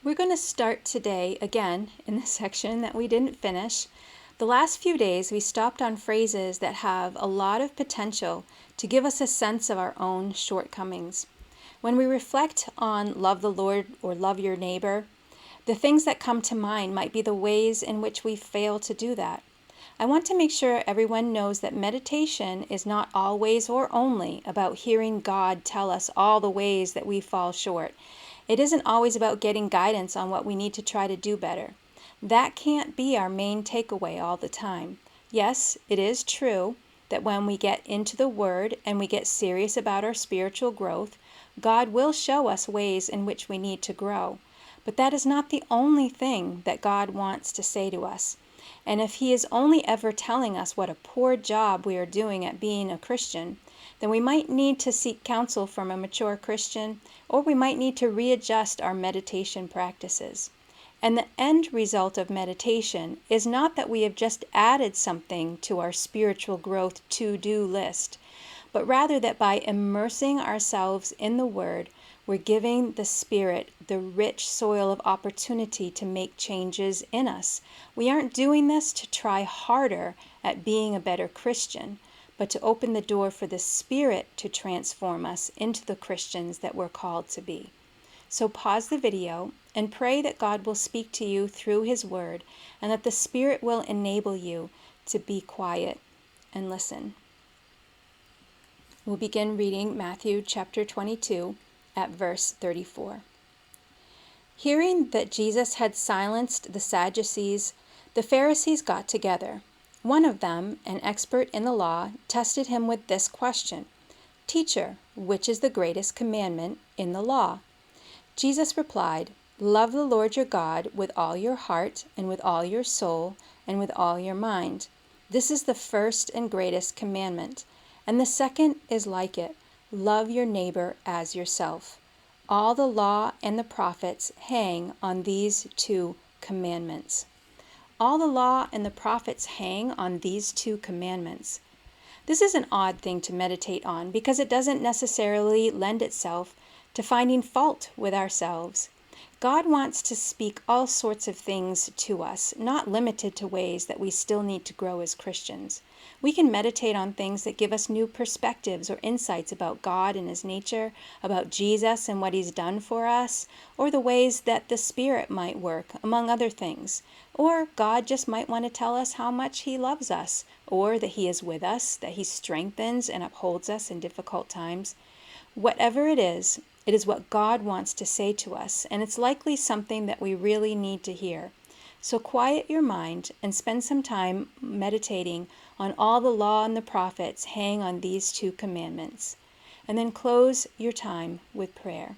We're going to start today again in the section that we didn't finish. The last few days we stopped on phrases that have a lot of potential to give us a sense of our own shortcomings. When we reflect on love the Lord or love your neighbor, the things that come to mind might be the ways in which we fail to do that. I want to make sure everyone knows that meditation is not always or only about hearing God tell us all the ways that we fall short. It isn't always about getting guidance on what we need to try to do better. That can't be our main takeaway all the time. Yes, it is true that when we get into the Word and we get serious about our spiritual growth, God will show us ways in which we need to grow. But that is not the only thing that God wants to say to us. And if He is only ever telling us what a poor job we are doing at being a Christian, then we might need to seek counsel from a mature Christian, or we might need to readjust our meditation practices. And the end result of meditation is not that we have just added something to our spiritual growth to-do list, but rather that by immersing ourselves in the Word, we're giving the Spirit the rich soil of opportunity to make changes in us. We aren't doing this to try harder at being a better Christian, but to open the door for the Spirit to transform us into the Christians that we're called to be. So pause the video and pray that God will speak to you through His Word and that the Spirit will enable you to be quiet and listen. We'll begin reading Matthew chapter 22 at verse 34. Hearing that Jesus had silenced the Sadducees, the Pharisees got together. One of them, an expert in the law, tested him with this question: "Teacher, which is the greatest commandment in the law?" Jesus replied, "Love the Lord your God with all your heart and with all your soul and with all your mind. This is the first and greatest commandment. And the second is like it: love your neighbor as yourself. All the law and the prophets hang on these two commandments." All the law and the prophets hang on these two commandments. This is an odd thing to meditate on because it doesn't necessarily lend itself to finding fault with ourselves. God wants to speak all sorts of things to us, not limited to ways that we still need to grow as Christians. We can meditate on things that give us new perspectives or insights about God and His nature, about Jesus and what He's done for us, or the ways that the Spirit might work, among other things. Or God just might want to tell us how much He loves us, or that He is with us, that He strengthens and upholds us in difficult times. Whatever it is what God wants to say to us, and it's likely something that we really need to hear. So quiet your mind and spend some time meditating on all the law and the prophets hang on these two commandments. And then close your time with prayer.